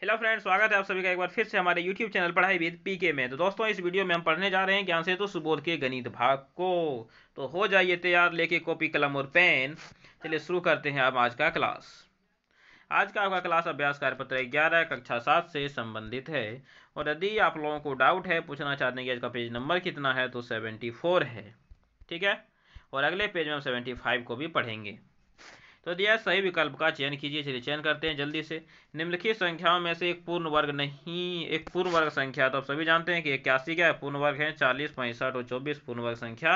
Hello friends, स्वागत है आप सभी का एक बार फिर से हमारे यूट्यूब चैनल पढ़ाई विद पीके में। तो दोस्तों, इस वीडियो में हम पढ़ने जा रहे हैं ज्ञान सेतु सुबोध के गणित भाग को। तो हो जाइए तैयार, लेके कॉपी कलम और पेन। चलिए शुरू करते हैं अब आज का क्लास। आज का आपका क्लास अभ्यास कार्यपत्र 11 कक्षा 7 से संबंधित है। और यदि आप लोगों को डाउट है, पूछना चाहते हैं कि आज का पेज नंबर कितना है, तो 74 है। ठीक है। और अगले पेज में हम 75 को भी पढ़ेंगे। तो दिया सही विकल्प का चयन कीजिए। चलिए चयन करते हैं जल्दी से। निम्नलिखित संख्याओं में से एक पूर्ण वर्ग नहीं, एक पूर्ण वर्ग संख्या, तो आप सभी जानते हैं कि 81 क्या है, पूर्ण वर्ग है। 40, 65 और 24 पूर्ण वर्ग संख्या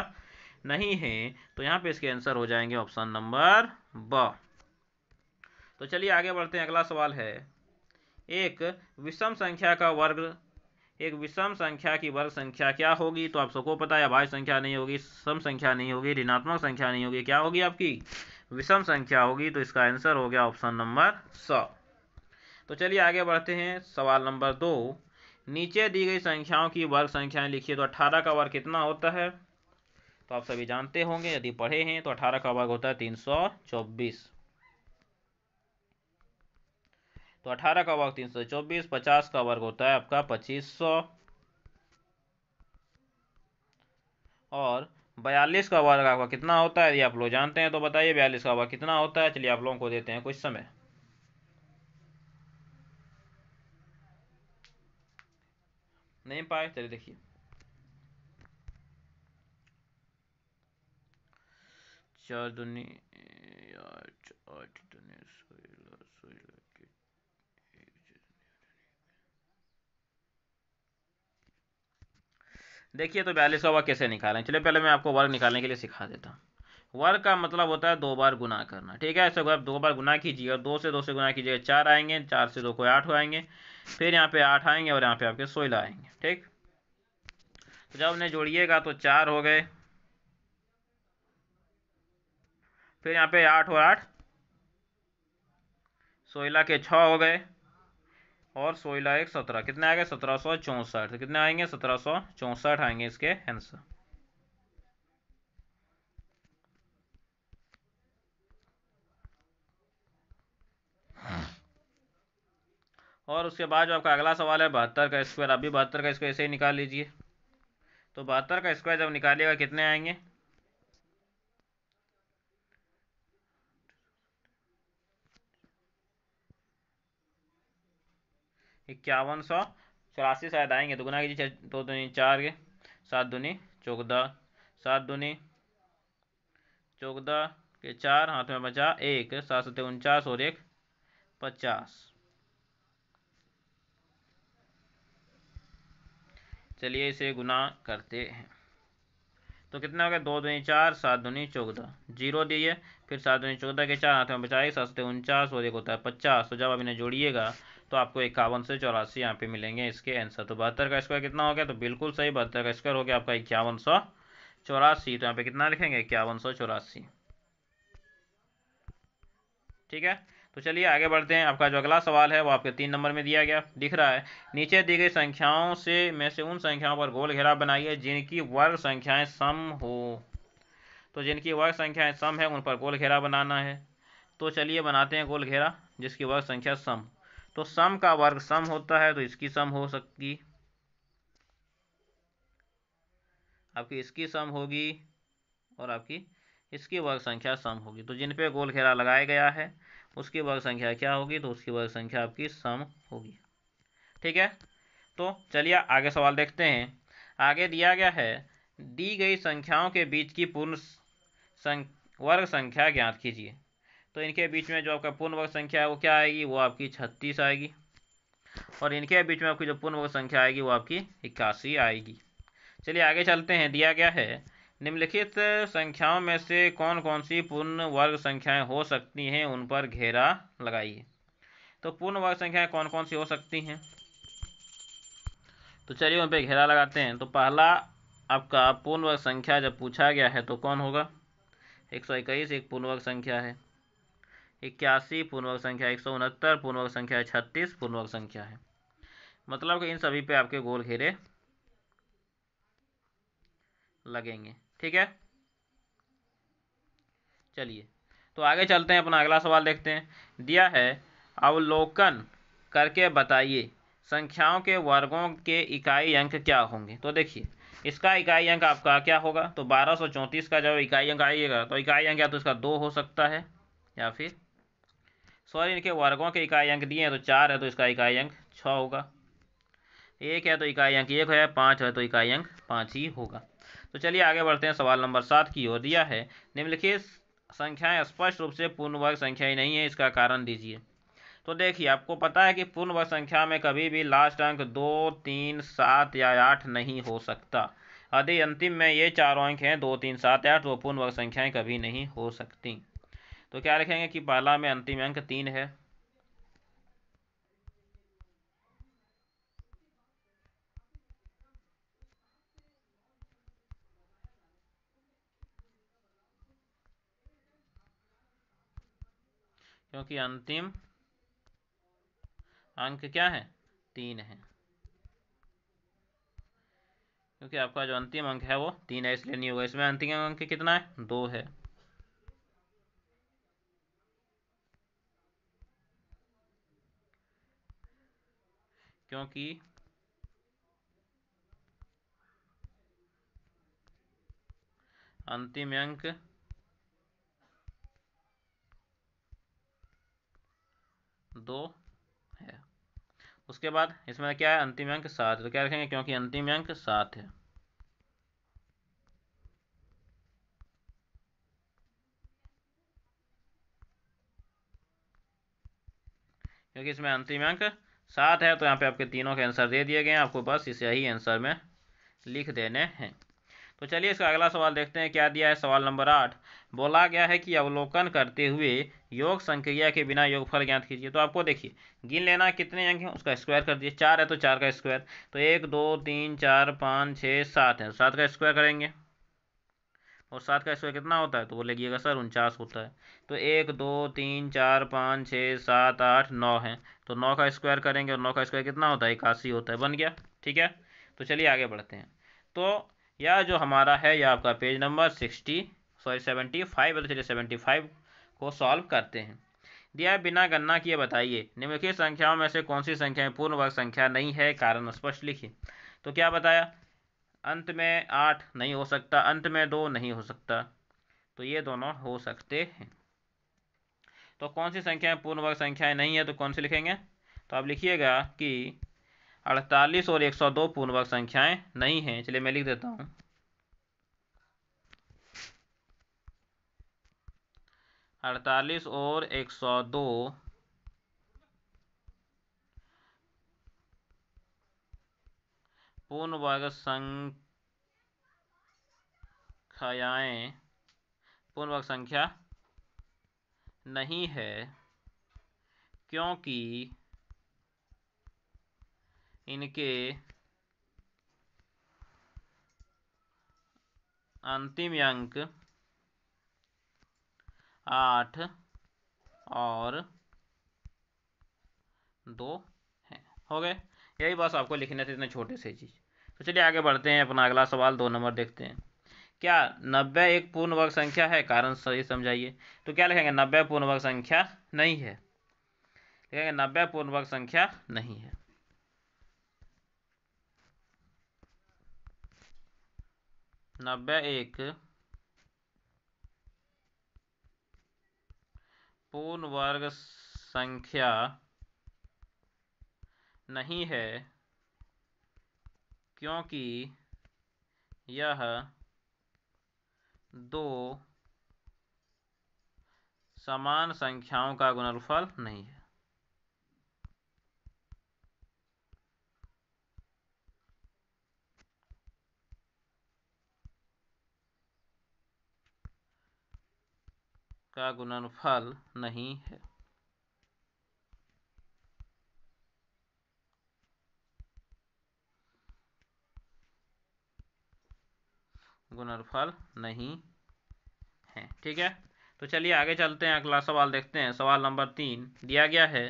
नहीं है। तो यहाँ पे इसके आंसर हो जाएंगे ऑप्शन नंबर ब। तो चलिए आगे बढ़ते हैं। अगला सवाल है, एक विषम संख्या का वर्ग, एक विषम संख्या की वर्ग संख्या क्या होगी। तो आप सबको पता है, अभाज्य संख्या नहीं होगी, सम संख्या नहीं होगी, ऋणात्मक संख्या नहीं होगी, क्या होगी आपकी, विषम संख्या होगी। तो इसका आंसर हो गया ऑप्शन नंबर 100। तो चलिए आगे बढ़ते हैं। सवाल नंबर 2, नीचे दी गई संख्याओं की वर्ग संख्याएं लिखिए। तो 18 का वर्ग कितना होता है, तो आप सभी जानते होंगे यदि पढ़े हैं। तो 18 का वर्ग होता है 324। तो 18 का वर्ग 324। 50 का वर्ग होता है आपका 2500। और 42 का वर्ग आपका कितना होता है, यदि आप लोग जानते हैं तो बताइए 42 का वर्ग कितना होता है। चलिए आप लोगों को देते हैं कुछ समय। नहीं पाए, चलिए देखिए। 4 दूनी 8, 8 दूनी 16, 16 के। देखिए, तो 42 का वर्ग कैसे निकालें। चलिए पहले मैं आपको वर्ग निकालने के लिए सिखा देता हूँ। वर्ग का मतलब होता है 2 बार गुना करना। ठीक है, ऐसे आप 2 बार गुना कीजिए, और 2 से 2 से गुना कीजिएगा 4 आएंगे, 4 से 2 को 8 आएंगे, फिर यहाँ पे 8 आएंगे और यहाँ पे आपके 16 आएंगे। ठीक, तो जब उन्हें जोड़िएगा तो 4 हो गए, फिर यहाँ पे 8 और 8 16 के 6 हो गए, और 16 एक 17, कितने आ गए 1764। तो कितने आएंगे 1764 आएंगे इसके आंसर। और उसके बाद जो आपका अगला सवाल है 72 का स्क्वायर। अभी 72 का स्क्वायर ऐसे ही निकाल लीजिए। तो 72 का स्क्वायर जब निकालिएगा कितने आएंगे, 5184 शायद आएंगे। तो गुना कीजिए, 2 दूनी 4 के, 7 दूनी 14, 7 दूनी 14 के 4, हाथ में बचा 1, 7 सत्ते 49 और 1 50। चलिए इसे गुना करते हैं। तो कितना हो गया, 2 दूनी 4, 7 दूनी 14, जीरो दिए, फिर 7 दूनी 14 के 4, हाथ में बचाए 7 सत्ते 49 और 1 होता है 50। तो जब आप इन्हें जोड़िएगा तो आपको 51 से 84 यहाँ पे मिलेंगे इसके आंसर। तो 72 का स्क्वायर कितना हो गया, तो बिल्कुल सही, 72 का स्क्वायर हो गया आपका 5184। तो यहाँ पे कितना लिखेंगे, 5184। ठीक है। तो चलिए आगे बढ़ते हैं। आपका जो अगला सवाल है वो आपके 3 नंबर में दिया गया, दिख रहा है। नीचे दी गई संख्याओं से में से उन संख्याओं पर गोल घेरा बनाइए जिनकी वर्ग संख्याएं सम हो। तो जिनकी वर्ग संख्याएं सम है उन पर गोल घेरा बनाना है। तो चलिए बनाते हैं गोल घेरा जिसकी वर्ग संख्या सम। तो सम का वर्ग सम होता है, तो इसकी सम हो सकती, आपकी इसकी सम होगी, और आपकी इसकी वर्ग संख्या सम होगी। तो जिन पे गोल घेरा लगाया गया है उसकी वर्ग संख्या क्या होगी, तो उसकी वर्ग संख्या आपकी सम होगी। ठीक है। तो चलिए आगे सवाल देखते हैं। आगे दिया गया है, दी गई संख्याओं के बीच की पूर्ण वर्ग संख्या ज्ञात कीजिए। तो इनके बीच में जो आपका पूर्ण वर्ग संख्या है वो क्या आएगी, वो आपकी 36 आएगी। और इनके बीच में आपकी जो पूर्ण वर्ग संख्या आएगी वो आपकी 81 आएगी। चलिए आगे चलते हैं। दिया गया है, निम्नलिखित संख्याओं में से कौन कौन सी पूर्ण वर्ग संख्याएं हो सकती हैं, उन पर घेरा लगाइए। तो पूर्ण वर्ग संख्याएं कौन कौन सी हो सकती हैं, तो चलिए उन पर घेरा लगाते हैं। तो पहला आपका पूर्ण वर्ग संख्या जब पूछा गया है तो कौन होगा, 121 एक पूर्ण वर्ग संख्या है, 81 पूर्ण वर्ग संख्या, 169 पूर्ण वर्ग संख्या है, 36 पूर्ण वर्ग संख्या है। मतलब कि इन सभी पे आपके गोल घेरे लगेंगे। ठीक है। चलिए तो आगे चलते हैं, अपना अगला सवाल देखते हैं। दिया है, अवलोकन करके बताइए संख्याओं के वर्गों के इकाई अंक क्या होंगे। तो देखिए इसका इकाई अंक आपका क्या होगा, तो 1234 का जब इकाई अंक आइएगा तो इकाई अंक या तो इसका 2 हो सकता है, या फिर सॉरी इनके वर्गों के इकाई अंक दिए हैं तो 4 है तो इसका इकाई अंक 6 होगा, 1 है तो इकाई अंक 1 है, 5 है तो इकाई अंक 5 ही होगा। तो चलिए आगे बढ़ते हैं, सवाल नंबर 7 की ओर। दिया है निम्नलिखित संख्याएं स्पष्ट रूप से पूर्ण वर्ग संख्याएं नहीं है, इसका कारण दीजिए। तो देखिए आपको पता है कि पूर्ण वर्ग संख्या में कभी भी लास्ट अंक 2, 3, 7 या 8 नहीं हो सकता। यदि अंतिम में ये चारों अंक हैं 2, 3, 7, 8 तो पूर्ण वर्ग संख्याएं कभी नहीं हो सकती। तो क्या लिखेंगे कि पहला में अंतिम अंक 3 है, क्योंकि अंतिम अंक क्या है, 3 है, क्योंकि आपका जो अंतिम अंक है वो 3 है इसलिए नहीं होगा। इसमें अंतिम अंक कितना है, 2 है। क्योंकि अंतिम अंक 2 है। उसके बाद इसमें क्या है, अंतिम अंक 7, तो क्या रखेंगे, क्योंकि अंतिम अंक 7 है। क्योंकि इसमें अंतिम अंक 7 है तो यहाँ पे आपके तीनों के आंसर दे दिए गए हैं, आपको बस इसे ही आंसर में लिख देने हैं। तो चलिए इसका अगला सवाल देखते हैं क्या दिया है। सवाल नंबर 8 बोला गया है कि अवलोकन करते हुए योग संक्रिया के बिना योगफल ज्ञात कीजिए। तो आपको देखिए गिन लेना कितने अंक हैं, उसका स्क्वायर कर दिए। 4 है तो 4 का स्क्वायर, तो 1, 2, 3, 4, 5, 6, 7 है, 7 का स्क्वायर करेंगे। और 7 का स्क्वायर कितना होता है, तो बोलेगिएगा सर 49 होता है। तो 1, 2, 3, 4, 5, 6, 7, 8, 9 है, तो 9 का स्क्वायर करेंगे और 9 का स्क्वायर कितना होता है, 81 होता है। बन गया, ठीक है। तो चलिए आगे बढ़ते हैं। तो यह जो हमारा है यह आपका पेज नंबर 75 है। तो चलिए 75 को सॉल्व करते हैं। दिया है बिना गणना किए बताइए निम्नलिखित संख्याओं में से कौन सी संख्या पूर्ण वर्ग संख्या नहीं है, कारण स्पष्ट लिखिए। तो क्या बताया, अंत में 8 नहीं हो सकता, अंत में 2 नहीं हो सकता, तो ये दोनों हो सकते हैं। तो कौन सी संख्याएं पूर्ण वर्ग संख्याएं नहीं है, तो कौन सी लिखेंगे, तो आप लिखिएगा कि 48 और 102 पूर्ण वर्ग संख्याएं नहीं हैं। चलिए मैं लिख देता हूं, 48 और 102 पूर्ण वर्ग संख्याएं पूर्ण वर्ग संख्या नहीं है, क्योंकि इनके अंतिम अंक 8 और 2 हैं। हो गए, यही बस आपको लिखने थे, इतने छोटे से चीज़। तो चलिए आगे बढ़ते हैं, अपना अगला सवाल 2 नंबर देखते हैं। क्या 90 एक पूर्ण वर्ग संख्या है, कारण सही समझाइए। तो क्या लिखेंगे, 90 पूर्ण वर्ग संख्या नहीं है, लिखेंगे 90 पूर्ण वर्ग संख्या नहीं है। 90 एक पूर्ण वर्ग संख्या नहीं है, क्योंकि यह 2 समान संख्याओं का गुणनफल नहीं है। का गुणनफल नहीं है। गुणनफल नहीं है, ठीक है। तो चलिए आगे चलते हैं, अगला सवाल देखते हैं। सवाल नंबर 3 दिया गया है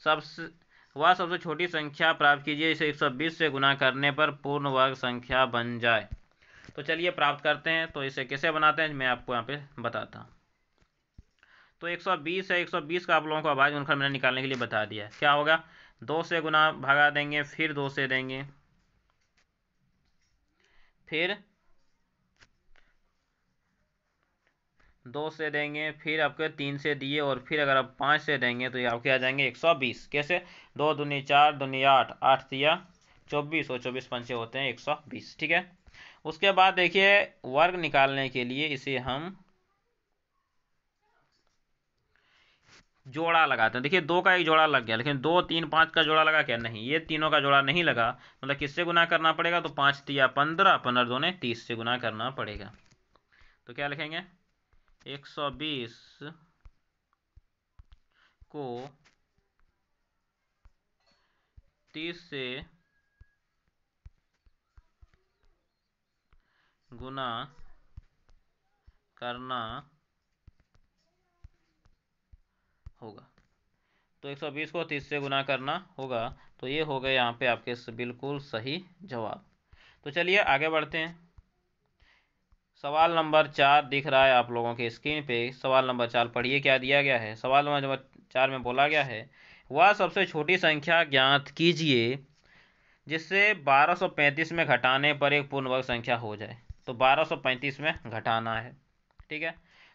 सबसे छोटी संख्या प्राप्त कीजिए इसे 120 से गुना करने पर पूर्ण वर्ग संख्या बन जाए। तो चलिए प्राप्त करते हैं। तो इसे कैसे बनाते हैं मैं आपको यहाँ पे बताता हूँ। तो 120 है, 120 का आप लोगों को आवाज गुणनफल मैंने निकालने के लिए बता दिया है। क्या होगा, 2 से गुना भगा देंगे, फिर 2 से देंगे, फिर 2 से देंगे, फिर आपके 3 से दिए, और फिर अगर आप 5 से देंगे तो ये आपके आ जाएंगे 120। कैसे? 2 दूनी 4, दूनी 8, 8 तिया 24, और 24 पंचे होते हैं 120। ठीक है। उसके बाद देखिए वर्ग निकालने के लिए इसे हम जोड़ा लगाते हैं। देखिए 2 का एक जोड़ा लग गया, लेकिन 2, 3, 5 का जोड़ा लगा क्या? नहीं, ये तीनों का जोड़ा नहीं लगा। मतलब किससे गुना करना पड़ेगा? तो 5 तिया 15, 15 दूने 30 से गुना करना पड़ेगा। तो क्या लिखेंगे? 120 को 30 से गुना करना होगा। तो 120 को 30 से गुना करना होगा। तो ये हो गए यहाँ पे आपके बिल्कुल सही जवाब। तो चलिए आगे बढ़ते हैं। सवाल नंबर 4 दिख रहा है आप लोगों के स्क्रीन पे। सवाल नंबर 4 पढ़िए क्या दिया गया है। सवाल नंबर 4 में बोला गया है, वह सबसे छोटी संख्या ज्ञात कीजिए जिससे 1235 में घटाने पर एक पूर्ण वर्ग संख्या हो जाए। तो 1235 में घटाना है। ठीक है।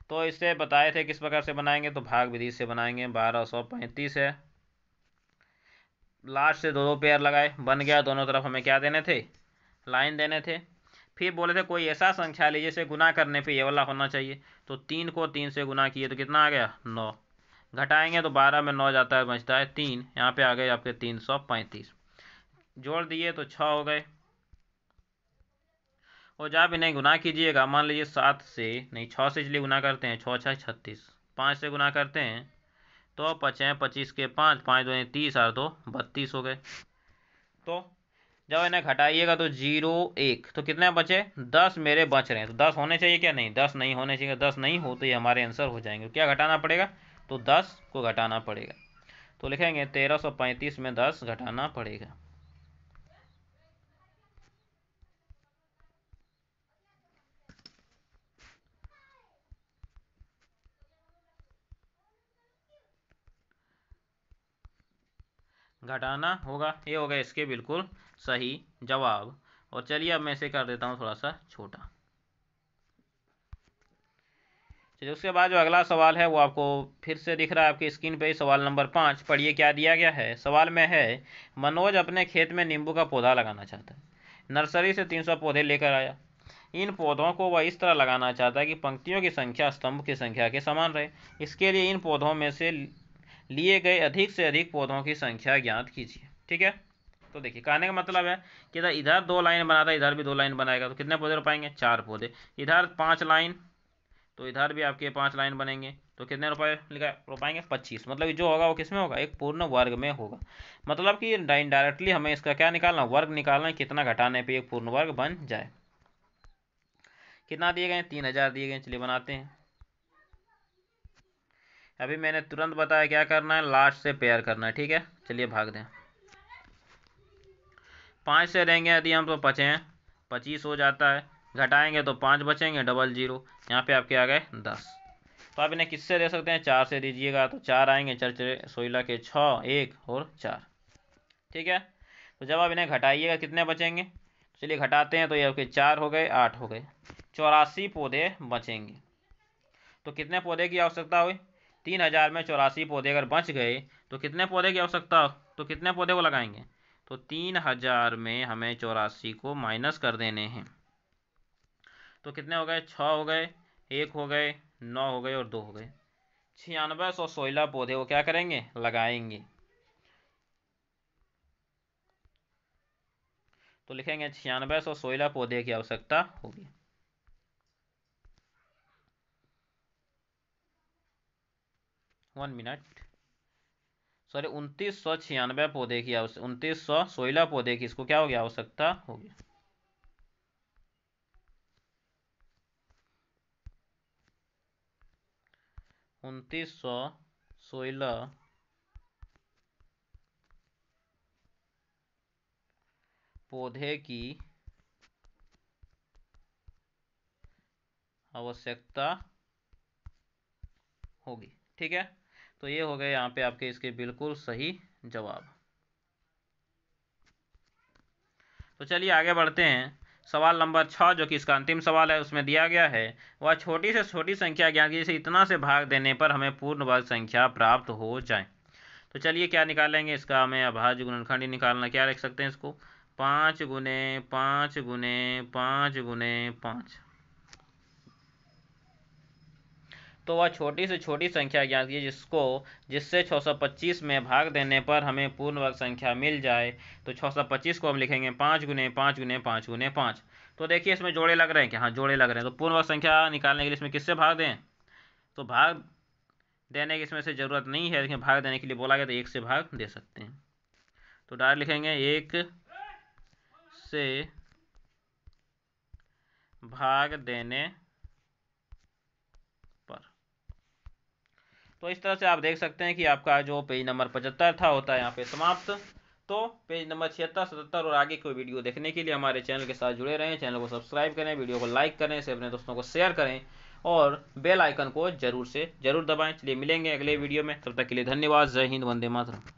तो इससे बताए थे किस प्रकार से बनाएंगे, तो भाग विधि से बनाएंगे। 1235 है, लास्ट से 2 2 पेयर लगाए, बन गया। दोनों तरफ हमें क्या देने थे? लाइन देने थे। फिर बोले थे कोई ऐसा संख्या लीजिए जिसे गुना करने पे ये वाला होना चाहिए। तो 3 को 3 से गुना किए तो कितना आ गया? 9। घटाएंगे तो 12 में 9 जाता है, बचता है 3। यहाँ पे आ गए आपके 335। जोड़ दिए तो 6 हो गए। और जहाँ भी नहीं गुना कीजिएगा, मान लीजिए 7 से नहीं 6 से इसलिए गुना करते हैं, 6 6 36, 5 से गुना करते हैं तो 25 के 5, 5 2 30, और 2 32 हो गए। तो जब इन्हें घटाइएगा तो 0 1, तो कितने बचे? 10 मेरे बच रहे हैं। तो 10 होने चाहिए क्या? नहीं, 10 नहीं होने चाहिए। 10 नहीं हो तो ये हमारे आंसर हो जाएंगे। क्या घटाना पड़ेगा? तो 10 को घटाना पड़ेगा। तो लिखेंगे 1335 में 10 घटाना पड़ेगा। घटाना होगा। ये हो गया इसके बिल्कुल सही जवाब। और चलिए अब मैं इसे कर देता हूँ थोड़ा सा छोटा। चलिए उसके बाद जो अगला सवाल है वो आपको फिर से दिख रहा है आपकी स्क्रीन पे। सवाल नंबर 5 पढ़िए क्या दिया गया है। सवाल में है, मनोज अपने खेत में नींबू का पौधा लगाना चाहता है। नर्सरी से 300 पौधे लेकर आया। इन पौधों को वह इस तरह लगाना चाहता है कि पंक्तियों की संख्या स्तंभ की संख्या के समान रहे। इसके लिए इन पौधों में से लिए गए अधिक से अधिक पौधों की संख्या ज्ञात कीजिए। ठीक है। तो देखिए कहने का मतलब है कि इधर 2 लाइन बनाता है, इधर भी 2 लाइन बनाएगा, तो कितने पौधे रोपाएंगे? 4 पौधे। इधर 5 लाइन, तो इधर भी आपके 5 लाइन बनेंगे, तो कितने रुपए लिखा रोपाएंगे? 25। मतलब जो होगा वो किस में होगा? एक पूर्ण वर्ग में होगा। मतलब कि इनडायरेक्टली हमें इसका क्या निकालना? वर्ग निकालना, कितना घटाने पे एक पूर्ण वर्ग बन जाए। कितना दिए गए? 3000 दिए गए। चलिए बनाते हैं। अभी मैंने तुरंत बताया क्या करना है, लास्ट से पेयर करना है। ठीक है। चलिए भाग दें। 5 से देंगे यदि हम तो 25 हो जाता है। घटाएंगे तो 5 बचेंगे, डबल 0। यहाँ पे आपके आ गए 10। तो आप इन्हें किससे दे सकते हैं? 4 से दीजिएगा तो 4 आएंगे, 4 16 के 6, 1 और 4। ठीक है। तो जब आप इन्हें घटाइएगा कितने बचेंगे? तो चलिए घटाते हैं। तो ये आपके 4 हो गए, 8 हो गए, 84 पौधे बचेंगे। तो कितने पौधे की आवश्यकता हुई? 3000 में 84 पौधे अगर बच गए तो कितने पौधे की आवश्यकता हो? तो कितने पौधे को लगाएंगे? तो 3000 में हमें 84 को माइनस कर देने हैं। तो कितने हो गए? 6 हो गए, 1 हो गए, 9 हो गए और 2 हो गए। 9616 पौधे वो क्या करेंगे? लगाएंगे। तो लिखेंगे 9616 पौधे की आवश्यकता होगी। 1 मिनट, सॉरी 2996 पौधे की आवश्यकता, 2916 पौधे की इसको क्या हो गया? आवश्यकता होगी। 2916 पौधे की आवश्यकता होगी। ठीक है। तो ये हो गए यहाँ पे आपके इसके बिल्कुल सही जवाब। तो चलिए आगे बढ़ते हैं। सवाल नंबर 6 जो कि इसका अंतिम सवाल है, उसमें दिया गया है वह छोटी से छोटी संख्या ज्ञात कीजिए जिसे इतना से भाग देने पर हमें पूर्ण वर्ग संख्या प्राप्त हो जाए। तो चलिए क्या निकालेंगे, इसका हमें अभाज्य गुणनखंड ही निकालना। क्या लिख सकते हैं इसको, 5 गुने 5 गुने 5 गुने 5। तो वह छोटी से छोटी संख्या ज्ञात कीजिए जिससे 625 में भाग देने पर हमें पूर्ण वर्ग संख्या मिल जाए। तो 625 को हम लिखेंगे 5 गुने 5 गुने 5 गुने 5। तो देखिए इसमें जोड़े लग रहे हैं क्या, हाँ जोड़े लग रहे हैं। तो पूर्ण वर्ग संख्या निकालने के लिए इसमें किससे भाग दें, तो भाग देने की इसमें से ज़रूरत नहीं है, लेकिन भाग देने के लिए बोला गया तो 1 से भाग दे सकते हैं। तो डायरेक्ट लिखेंगे 1 से भाग देने पर। तो इस तरह से आप देख सकते हैं कि आपका जो पेज नंबर 75 था होता है यहाँ पे समाप्त। तो पेज नंबर 76, 77 और आगे कोई वीडियो देखने के लिए हमारे चैनल के साथ जुड़े रहें। चैनल को सब्सक्राइब करें, वीडियो को लाइक करें, इसे अपने दोस्तों को शेयर करें और बेल आइकन को जरूर से जरूर दबाएं। चलिए मिलेंगे अगले वीडियो में, तब तक के लिए धन्यवाद। जय हिंद, वंदे मातरम।